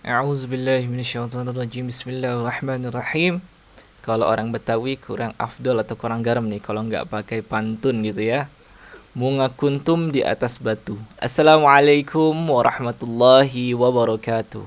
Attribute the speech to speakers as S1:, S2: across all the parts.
S1: A'udzubillahi minasyaitonirrajim. Bismillahirrahmanirrahim. Kalau orang Betawi kurang afdol atau kurang garam nih kalau nggak pakai pantun gitu ya. Munga kuntum di atas batu. Assalamualaikum warahmatullahi wabarakatuh.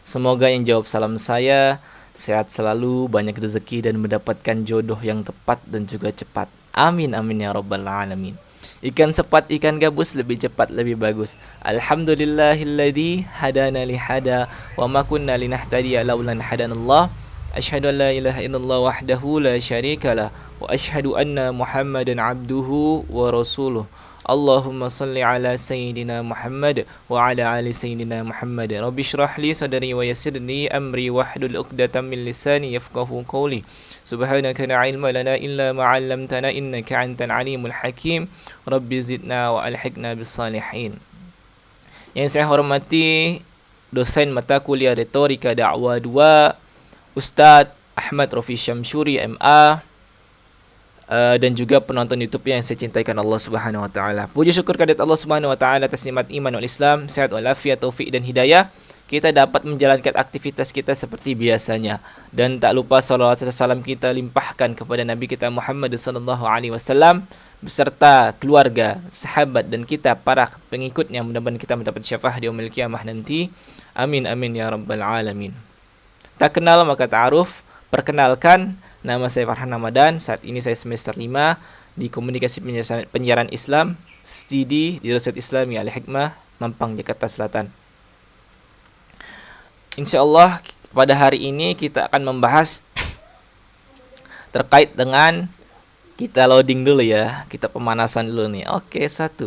S1: Semoga yang jawab salam saya sehat selalu, banyak rezeki dan mendapatkan jodoh yang tepat dan juga cepat. Amin amin ya rabbal alamin. Ikan sepat, ikan gabus, lebih cepat, lebih bagus. Alhamdulillahilladzi hadana li hada wa ma kunna linahtadiya laulan hadanallah. Asyhadu an la ilaha illallah wahdahu la syarikalah wa asyhadu anna Muhammadan abduhu wa rasuluh. Allahumma salli ala sayyidina Muhammad wa ala ali sayyidina Muhammad. Rabbi shrah li sadri wa yassir li amri wahlul 'uqdatam min lisani yafqahu qawli. Subhanaka la ilma lana illa ma 'allamtana innaka antal alimul hakim. Rabbi zidna wa alhiqna bis salihin. Yang saya hormati dosen mata kuliah Retorika Dakwah 2 Ustadz Ahmad Rofi Syamsuri MA, dan juga penonton YouTube yang saya cintai karena Allah Subhanahu wa taala. Puji syukur kehadirat Allah Subhanahu wa taala atas nikmat iman wal Islam, sehat walafiat, taufik dan hidayah. Kita dapat menjalankan aktivitas kita seperti biasanya dan tak lupa salawat serta salam kita limpahkan kepada Nabi kita Muhammad sallallahu alaihi wasallam beserta keluarga, sahabat dan kita para pengikutnya, mudah-mudahan kita mendapat syafaat di yaumil qiyamah nanti. Amin amin ya rabbal alamin. Tak kenal maka ta'aruf. Perkenalkan, nama saya Farhan Ramadan. Saat ini saya semester 5 di Komunikasi Penyiaran Islam, studi di Universitas Islami Al-Hikmah, Mampang, Jakarta Selatan. Insyaallah pada hari ini kita akan membahas terkait dengan, kita loading dulu ya, kita pemanasan dulu nih. Oke, 1,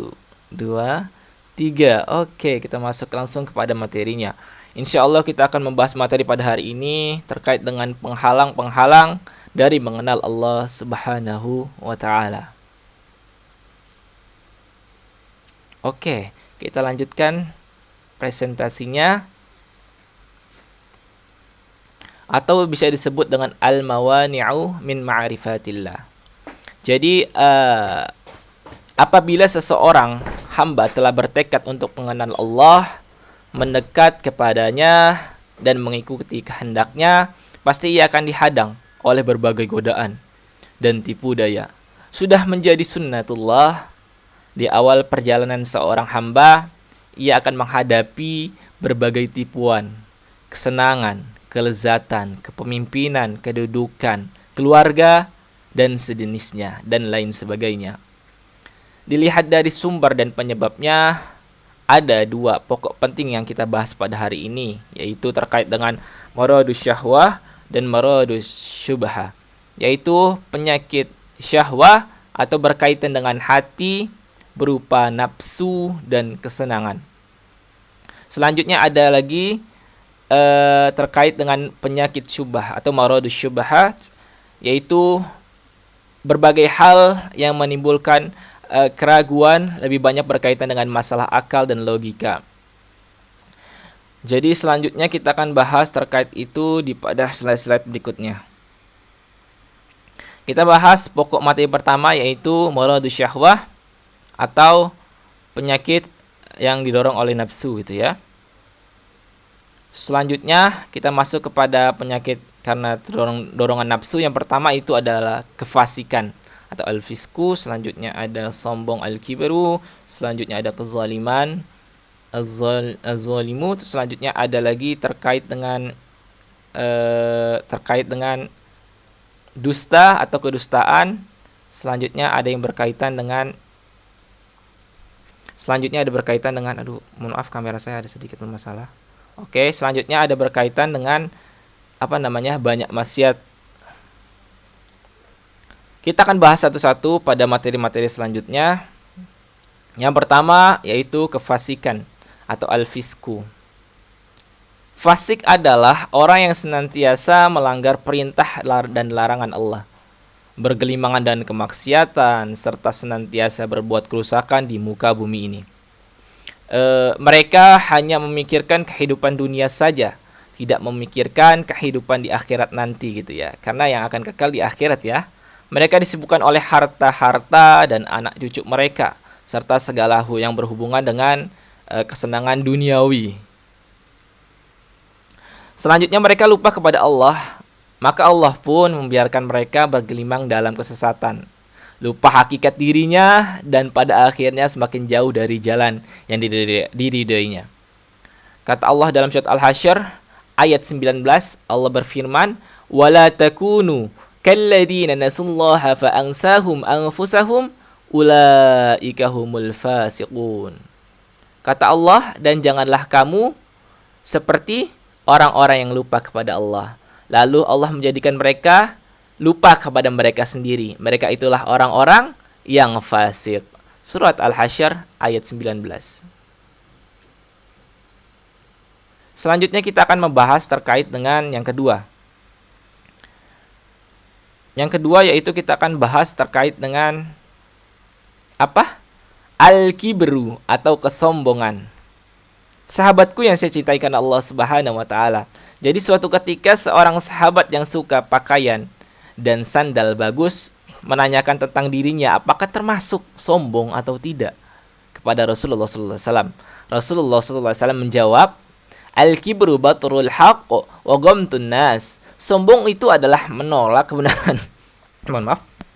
S1: 2, 3. Oke, kita masuk langsung kepada materinya. Insya Allah kita akan membahas materi pada hari ini terkait dengan penghalang-penghalang dari mengenal Allah Subhanahu wa taala. Oke, kita lanjutkan presentasinya, atau bisa disebut dengan al-mawani'u min ma'rifatillah. Jadi apabila seseorang hamba telah bertekad untuk mengenal Allah, mendekat kepadanya dan mengikuti kehendaknya, pasti ia akan dihadang oleh berbagai godaan dan tipu daya. Sudah menjadi sunnatullah di awal perjalanan seorang hamba, ia akan menghadapi berbagai tipuan, kesenangan, kelezatan, kepemimpinan, kedudukan, keluarga dan sejenisnya dan lain sebagainya. Dilihat dari sumber dan penyebabnya, ada 2 pokok penting yang kita bahas pada hari ini, yaitu terkait dengan maradus syahwah dan maradus syubhah, yaitu penyakit syahwah atau berkaitan dengan hati berupa nafsu dan kesenangan. Selanjutnya ada lagi terkait dengan penyakit syubhah atau maradus syubhat, yaitu berbagai hal yang menimbulkan keraguan, lebih banyak berkaitan dengan masalah akal dan logika. Jadi selanjutnya kita akan bahas terkait itu pada slide-slide berikutnya. Kita bahas pokok materi pertama, yaitu maradus syahwah atau penyakit yang didorong oleh nafsu gitu ya. Selanjutnya kita masuk kepada penyakit karena dorongan nafsu. Yang pertama itu adalah kefasikan atau al-fisku, selanjutnya ada sombong al-kibru, selanjutnya ada kezaliman az-zalimu, selanjutnya ada lagi terkait dengan dusta atau kedustaan, selanjutnya ada berkaitan dengan aduh, mohon maaf kamera saya ada sedikit bermasalah. Oke, selanjutnya ada berkaitan dengan banyak maksiat. Kita akan bahas satu-satu pada materi-materi selanjutnya. Yang pertama yaitu kefasikan atau al-fisku. Fasik adalah orang yang senantiasa melanggar perintah dan larangan Allah, bergelimangan dan kemaksiatan, serta senantiasa berbuat kerusakan di muka bumi ini. Mereka hanya memikirkan kehidupan dunia saja, tidak memikirkan kehidupan di akhirat nanti gitu ya. Karena yang akan kekal di akhirat ya. Mereka disibukkan oleh harta-harta dan anak cucu mereka, serta segala yang berhubungan dengan kesenangan duniawi. Selanjutnya mereka lupa kepada Allah, maka Allah pun membiarkan mereka bergelimang dalam kesesatan. Lupa hakikat dirinya dan pada akhirnya semakin jauh dari jalan yang diridhoinya. Kata Allah dalam surat Al-Hasyr ayat 19, Allah berfirman, "Wala takunu kalladzina nasullaha fa ansahum anfusahum ulaika humul fasiqun." Kata Allah, dan janganlah kamu seperti orang-orang yang lupa kepada Allah. Lalu Allah menjadikan mereka lupa kepada mereka sendiri. Mereka itulah orang-orang yang fasik. Surat Al-Hasyr ayat 19. Selanjutnya kita akan membahas terkait dengan yang kedua. Yang kedua yaitu kita akan bahas terkait dengan apa? Al-kibru atau kesombongan. Sahabatku yang saya cintai karena Allah Subhanahu wa taala. Jadi suatu ketika seorang sahabat yang suka pakaian dan sandal bagus menanyakan tentang dirinya apakah termasuk sombong atau tidak kepada Rasulullah sallallahu alaihi wasallam. Rasulullah sallallahu alaihi wasallam menjawab, "Al-kibru batrul haqq wa ghamtun nas." Sombong itu adalah menolak kebenaran.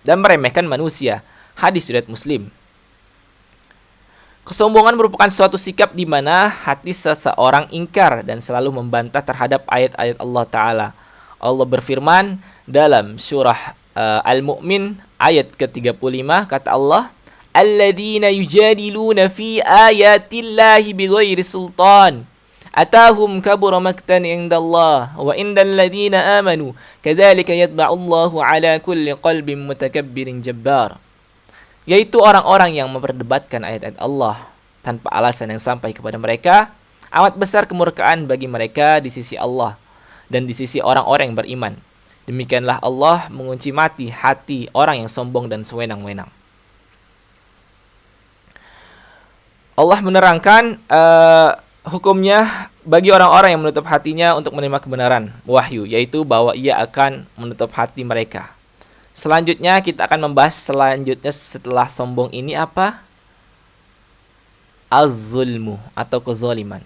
S1: Dan meremehkan manusia. Hadis riwayat Muslim. Kesombongan merupakan suatu sikap di mana hati seseorang ingkar dan selalu membantah terhadap ayat-ayat Allah Ta'ala. Allah berfirman dalam surah Al-Mu'min ayat ke-35, kata Allah, "Alladzina yujadiluna fi ayatillahi bighairi sultan. Atahum kabura maktan indallah wa indal ladzina amanu. Kadzalika yatba'ullahu ala kulli qalbin mutakabbirin jabbar." Yaitu orang-orang yang memperdebatkan ayat-ayat Allah tanpa alasan yang sampai kepada mereka. Amat besar kemurkaan bagi mereka di sisi Allah dan di sisi orang-orang yang beriman. Demikianlah Allah mengunci mati hati orang yang sombong dan sewenang-wenang. Allah menerangkan hukumnya bagi orang-orang yang menutup hatinya untuk menerima kebenaran wahyu, yaitu bahwa ia akan menutup hati mereka. Selanjutnya kita akan membahas setelah sombong ini apa? Az-zulmu atau kezaliman.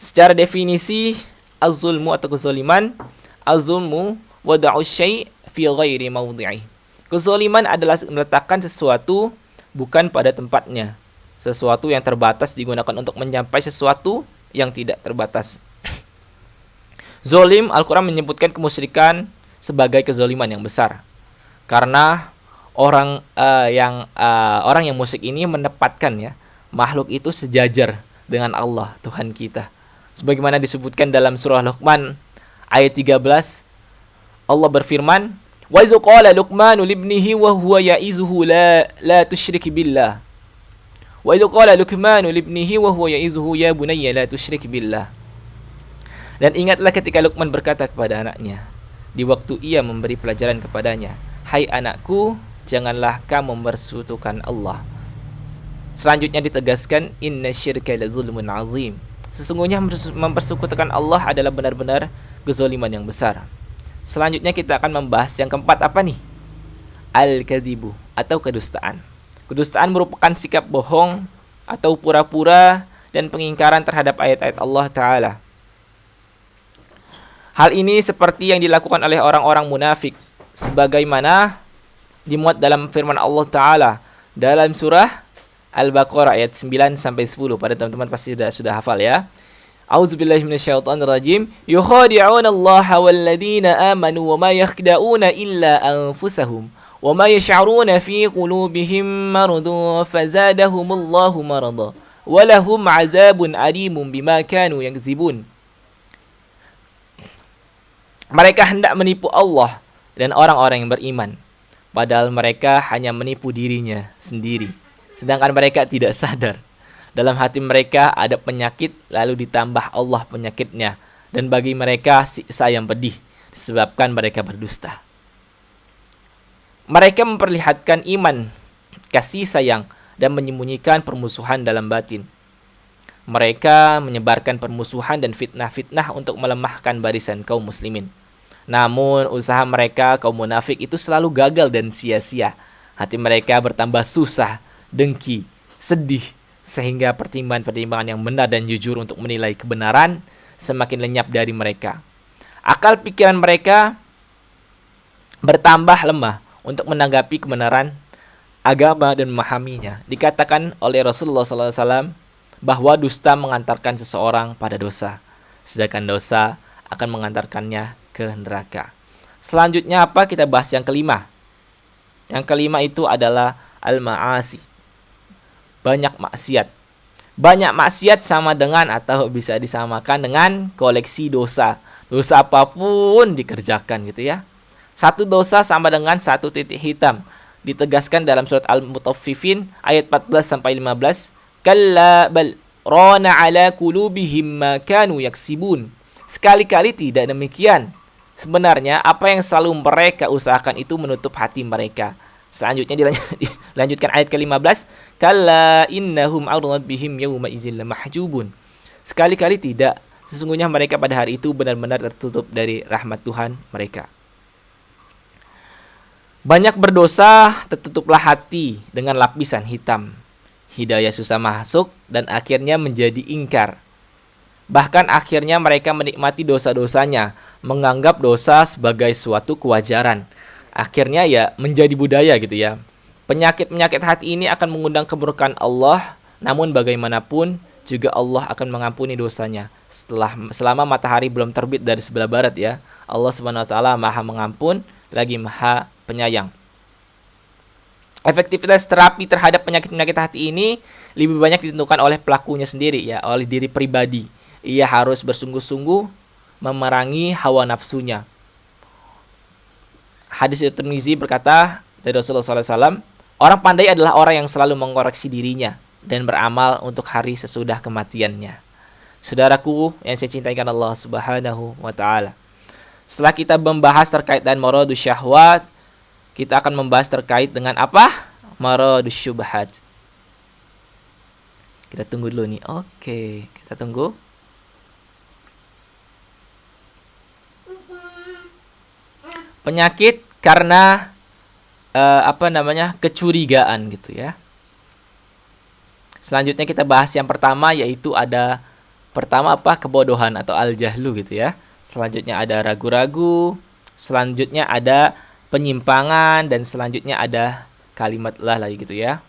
S1: Secara definisi az-zulmu atau kezaliman, az-zulmu wada'u syai' fi ghairi mawdi'i. Kezaliman adalah meletakkan sesuatu bukan pada tempatnya. Sesuatu yang terbatas digunakan untuk mencapai sesuatu yang tidak terbatas. Zolim, Al-Quran menyebutkan kemusyrikan sebagai kezaliman yang besar. Karena orang yang musyrik ini menempatkan ya makhluk itu sejajar dengan Allah Tuhan kita. Sebagaimana disebutkan dalam surah Luqman ayat 13, Allah berfirman, "Wa iz qala Luqmanu libnihi wa huwa ya'izuhu la tusyrik billah." Wa iz qala Luqmanu libnihi wa huwa ya'izuhu ya bunayya la tusyrik billah. Dan ingatlah ketika Luqman berkata kepada anaknya di waktu ia memberi pelajaran kepadanya, "Hai anakku, janganlah kamu mempersekutukan Allah." Selanjutnya ditegaskan, "Inna syirka la zulmun azim." Sesungguhnya mempersekutukan Allah adalah benar-benar kezaliman yang besar. Selanjutnya kita akan membahas yang keempat apa nih? Al-kadzibu atau kedustaan. Kedustaan merupakan sikap bohong atau pura-pura dan pengingkaran terhadap ayat-ayat Allah Ta'ala. Hal ini seperti yang dilakukan oleh orang-orang munafik, sebagaimana dimuat dalam firman Allah Ta'ala dalam surah Al-Baqarah ayat 9 sampai 10. Pada teman-teman pasti sudah hafal ya. A'udzubillahi minasyaitonirrajim. Yukhadi'una Allah walladzina amanu wa ma yakhda'una illa anfusahum wa ma yash'uruna fi qulubihim maradun fazadahumullahu marada wa lahum 'adzabun alimun bima kanu yakzibun. Mereka hendak menipu Allah dan orang-orang yang beriman, padahal mereka hanya menipu dirinya sendiri, sedangkan mereka tidak sadar. Dalam hati mereka ada penyakit, lalu ditambah Allah penyakitnya, dan bagi mereka siksa yang pedih disebabkan mereka berdusta. Mereka memperlihatkan iman, kasih sayang, dan menyembunyikan permusuhan dalam batin. Mereka menyebarkan permusuhan dan fitnah-fitnah untuk melemahkan barisan kaum muslimin. Namun usaha mereka kaum munafik itu selalu gagal dan sia-sia. Hati mereka bertambah susah, dengki, sedih, sehingga pertimbangan-pertimbangan yang benar dan jujur untuk menilai kebenaran semakin lenyap dari mereka. Akal pikiran mereka bertambah lemah untuk menanggapi kebenaran agama dan memahaminya. Dikatakan oleh Rasulullah SAW bahwa dusta mengantarkan seseorang pada dosa, sedangkan dosa akan mengantarkannya ke neraka. Selanjutnya apa? Kita bahas yang kelima. Yang kelima itu adalah al-ma'asi. Banyak maksiat. Banyak maksiat sama dengan atau bisa disamakan dengan koleksi dosa. Dosa apapun dikerjakan gitu ya. Satu dosa sama dengan satu titik hitam. Ditegaskan dalam surat Al-Mutaffifin ayat 14 sampai 15. Kalla bal rana ala qulubihim ma kanu yaksibun. Sekali-kali tidak demikian. Sebenarnya apa yang selalu mereka usahakan itu menutup hati mereka. Selanjutnya dilanjutkan ayat ke-15. Kalla innahum an rabbihim yawma idzin lamahjubun. Sekali-kali tidak. Sesungguhnya mereka pada hari itu benar-benar tertutup dari rahmat Tuhan mereka. Banyak berdosa, tertutuplah hati dengan lapisan hitam. Hidayah susah masuk dan akhirnya menjadi ingkar. Bahkan akhirnya mereka menikmati dosa-dosanya, menganggap dosa sebagai suatu kewajaran. Akhirnya ya menjadi budaya gitu ya. Penyakit-penyakit hati ini akan mengundang kemurkaan Allah, namun bagaimanapun juga Allah akan mengampuni dosanya selama matahari belum terbit dari sebelah barat ya. Allah Subhanahu wa taala Maha Mengampun lagi Maha Penyayang. Efektivitas terapi terhadap penyakit-penyakit hati ini lebih banyak ditentukan oleh pelakunya sendiri ya, oleh diri pribadi. Ia harus bersungguh-sungguh memerangi hawa nafsunya. Hadis Tirmizi berkata dari Rasulullah SAW, orang pandai adalah orang yang selalu mengoreksi dirinya dan beramal untuk hari sesudah kematiannya. Saudaraku yang saya cintai karena Allah Subhanahu wa taala. Setelah kita membahas terkait dengan maradus syahwat, kita akan membahas terkait dengan apa? Maradus syubhat. Kita tunggu dulu nih. Oke, kita tunggu. Penyakit karena kecurigaan gitu ya. Selanjutnya kita bahas yang pertama, yaitu ada pertama apa? Kebodohan atau al-jahlu gitu ya. Selanjutnya ada ragu-ragu, selanjutnya ada penyimpangan, dan selanjutnya ada kalimat lah lagi gitu ya.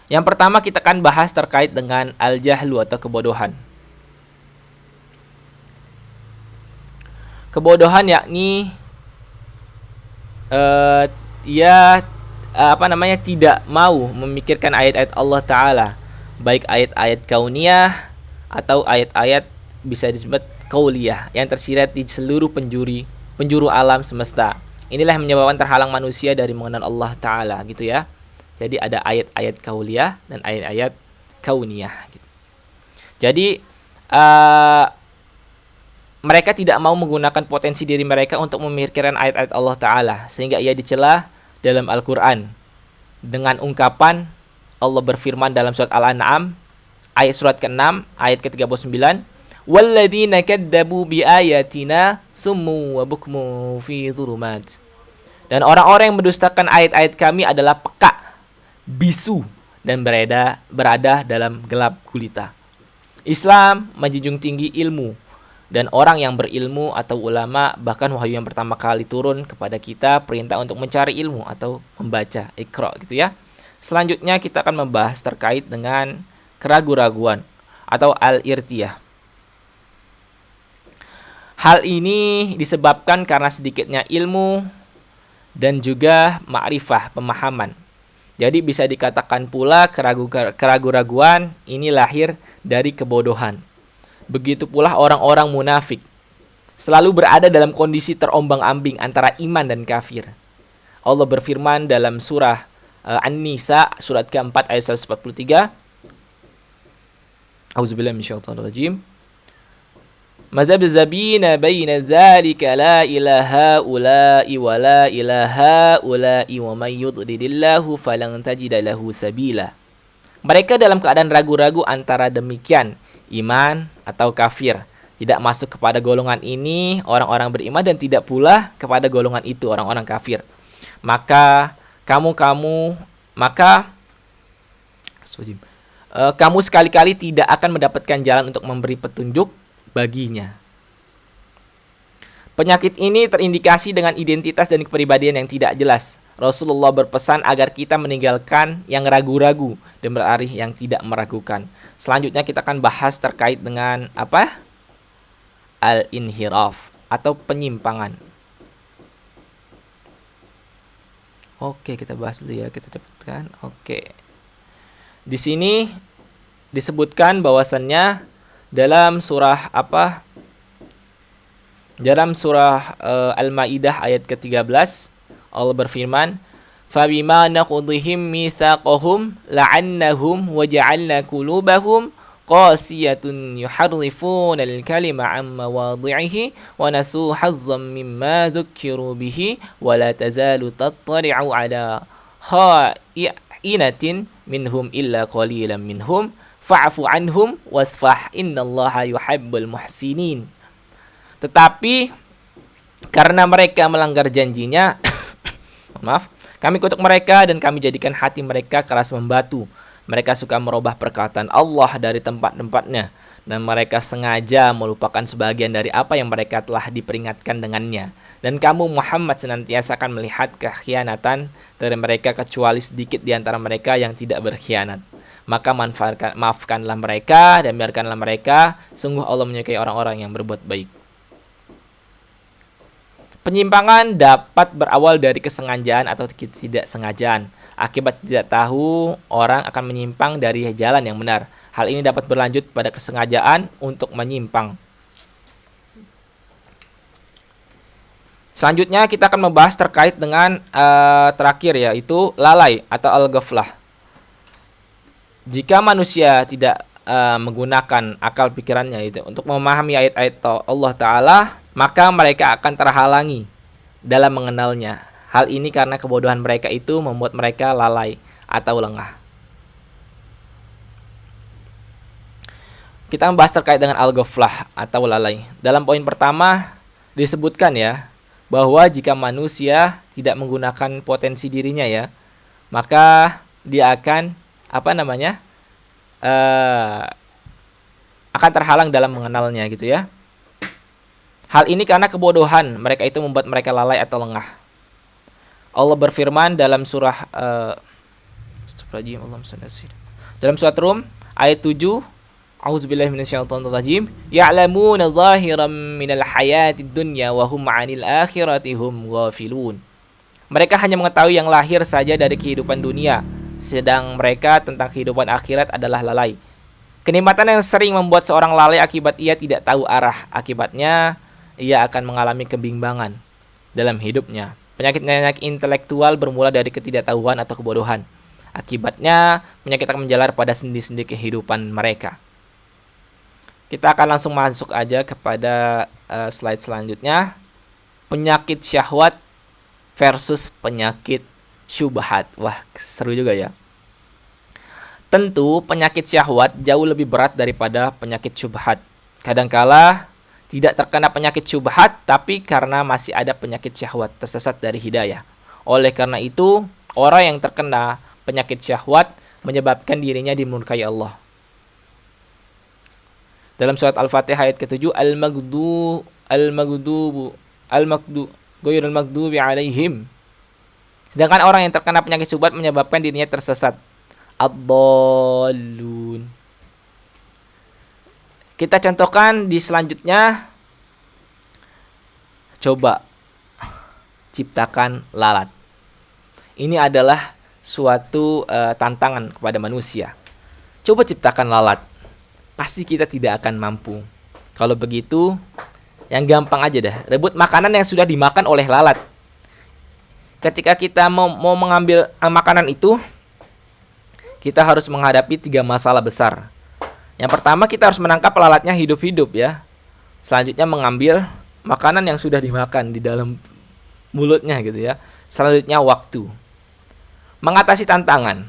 S1: Yang pertama kita akan bahas terkait dengan al-jahlu atau kebodohan. Kebodohan yakni tidak mau memikirkan ayat-ayat Allah Ta'ala, baik ayat-ayat kauniyah atau ayat-ayat bisa disebut qauliyah yang tersirat di seluruh penjuru alam semesta. Inilah yang menyebabkan terhalang manusia dari mengenal Allah Ta'ala gitu ya. Jadi ada ayat-ayat qauliyah dan ayat-ayat kauniyah gitu. Jadi mereka tidak mau menggunakan potensi diri mereka untuk memikirkan ayat-ayat Allah Ta'ala, sehingga ia dicela dalam Al-Quran dengan ungkapan Allah berfirman dalam surat Al-An'am ayat surat ke-6 ayat ke-39, walladzina kadzabu biayatina summu wa bukmu fi dhulumat. Dan orang-orang yang mendustakan ayat-ayat kami adalah peka, bisu, dan berada dalam gelap gulita. Islam menjunjung tinggi ilmu, dan orang yang berilmu atau ulama, bahkan wahyu yang pertama kali turun kepada kita perintah untuk mencari ilmu atau membaca, Iqra gitu ya. Selanjutnya kita akan membahas terkait dengan keraguan-raguan atau al-irtiyah. Hal ini disebabkan karena sedikitnya ilmu dan juga ma'rifah, pemahaman. Jadi bisa dikatakan pula keraguan-raguan ini lahir dari kebodohan. Begitu pula orang-orang munafik selalu berada dalam kondisi terombang-ambing antara iman dan kafir. Allah berfirman dalam surah An-Nisa surat ke-4 ayat 143. Auzubillahi minasyaitonirrajim. Mazabzabina baina dzalika la ilaha ula'i wa la ilaha ula'i wa may yudlilillahu falan tajida lahu sabila. Mereka dalam keadaan ragu-ragu antara demikian, iman atau kafir. Tidak masuk kepada golongan ini orang-orang beriman dan tidak pula kepada golongan itu orang-orang kafir. Maka kamu sekali-kali tidak akan mendapatkan jalan untuk memberi petunjuk baginya. Penyakit ini terindikasi dengan identitas dan kepribadian yang tidak jelas. Rasulullah berpesan agar kita meninggalkan yang ragu-ragu dan beralih yang tidak meragukan. Selanjutnya kita akan bahas terkait dengan apa? Al-inhiraf atau penyimpangan. Oke, kita bahas dulu ya, kita cepatkan. Oke. Di sini disebutkan bahwasannya dalam surah apa? Dalam surah Al-Maidah ayat ke-13 Allah berfirman, "Fabima naqudhihim mitsaqahum la'annahum waja'alna qulubahum qasiyatun yuharrifuna al-kalima 'an mawadhi'ihi wa nasu hazzan mimma dzukkiru bihi wa la tazalu tattari'u 'ala kha'inatin minhum illa qalilan minhum fa'fu 'anhum wasfah innallaha yuhibbul muhsinin." Tetapi karena mereka melanggar janjinya, maaf, kami kutuk mereka dan kami jadikan hati mereka keras membatu. Mereka suka merubah perkataan Allah dari tempat-tempatnya dan mereka sengaja melupakan sebagian dari apa yang mereka telah diperingatkan dengannya. Dan kamu Muhammad senantiasa akan melihat kekhianatan dari mereka kecuali sedikit di antara mereka yang tidak berkhianat. Maka maafkanlah mereka dan biarkanlah mereka. Sungguh Allah menyukai orang-orang yang berbuat baik. Penyimpangan dapat berawal dari kesengajaan atau ketidaksengajaan. Akibat tidak tahu, orang akan menyimpang dari jalan yang benar. Hal ini dapat berlanjut pada kesengajaan untuk menyimpang. Selanjutnya kita akan membahas terkait dengan terakhir, yaitu lalai atau al-ghaflah. Jika manusia tidak menggunakan akal pikirannya itu untuk memahami ayat-ayat Allah Ta'ala, maka mereka akan terhalangi dalam mengenalnya. Hal ini karena kebodohan mereka itu membuat mereka lalai atau lengah. Kita membahas terkait dengan al-ghaflah atau lalai. Dalam poin pertama disebutkan ya, bahwa jika manusia tidak menggunakan potensi dirinya ya, maka dia akan akan terhalang dalam mengenalnya gitu ya. Hal ini karena kebodohan mereka itu membuat mereka lalai atau lengah. Allah berfirman dalam surah dalam surat Rum ayat 7, A'udzubillahi minasyaitonirrajim, ya'lamuna zahiran minal hayatid dunya wa hum 'anil akhirati hum ghafilun. Mereka hanya mengetahui yang lahir saja dari kehidupan dunia, sedang mereka tentang kehidupan akhirat adalah lalai. Kenikmatan yang sering membuat seorang lalai akibat ia tidak tahu arah. Akibatnya ia akan mengalami kebimbangan dalam hidupnya. Penyakit-penyakit intelektual bermula dari ketidaktahuan atau kebodohan. Akibatnya, penyakit akan menjalar pada sendi-sendi kehidupan mereka. Kita akan langsung masuk aja kepada slide selanjutnya. Penyakit syahwat versus penyakit syubhat. Wah, seru juga ya. Tentu, penyakit syahwat jauh lebih berat daripada penyakit syubhat. Kadangkala tidak terkena penyakit syubhat, tapi karena masih ada penyakit syahwat, tersesat dari hidayah. Oleh karena itu, orang yang terkena penyakit syahwat menyebabkan dirinya dimurkai Allah. Dalam surat Al-Fatihah ayat ke-7, Al-Maghdubi alaihim. Sedangkan orang yang terkena penyakit syubhat menyebabkan dirinya tersesat. Ad-dallun. Kita contohkan di selanjutnya. Coba ciptakan lalat. Ini adalah suatu tantangan kepada manusia. Coba ciptakan lalat. Pasti kita tidak akan mampu. Kalau begitu, yang gampang aja dah. Rebut makanan yang sudah dimakan oleh lalat. Ketika kita mau mengambil makanan itu, kita harus menghadapi 3 masalah besar. Yang pertama, kita harus menangkap lalatnya hidup-hidup ya. Selanjutnya mengambil makanan yang sudah dimakan di dalam mulutnya gitu ya. Selanjutnya waktu. Mengatasi tantangan.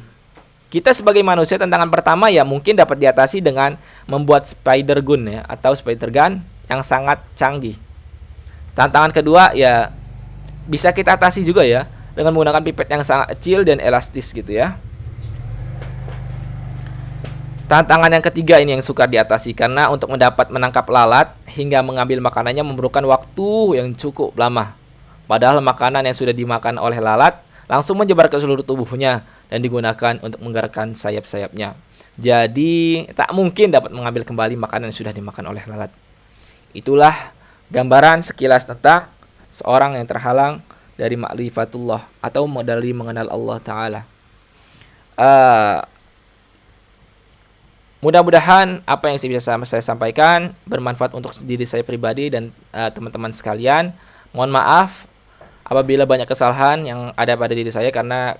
S1: Kita sebagai manusia, tantangan pertama ya mungkin dapat diatasi dengan membuat spider gun ya, atau spider gun yang sangat canggih. Tantangan kedua ya bisa kita atasi juga ya dengan menggunakan pipet yang sangat kecil dan elastis gitu ya. Tantangan yang ketiga ini yang sukar diatasi, karena untuk menangkap lalat hingga mengambil makanannya memerlukan waktu yang cukup lama. Padahal makanan yang sudah dimakan oleh lalat langsung menyebar ke seluruh tubuhnya dan digunakan untuk menggerakkan sayap-sayapnya. Jadi tak mungkin dapat mengambil kembali makanan yang sudah dimakan oleh lalat. Itulah gambaran sekilas tentang seorang yang terhalang dari ma'rifatullah atau dari mengenal Allah Ta'ala. Mudah-mudahan apa yang saya sampaikan bermanfaat untuk diri saya pribadi dan teman-teman sekalian. Mohon maaf apabila banyak kesalahan yang ada pada diri saya, karena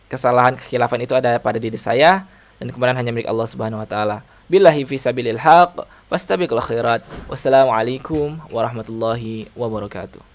S1: kesalahan kekhilafan itu ada pada diri saya dan kebenaran hanya milik Allah Subhanahu wa taala. Billahi fi sabilil haq, wastabiqul khairat. Wassalamualaikum warahmatullahi wabarakatuh.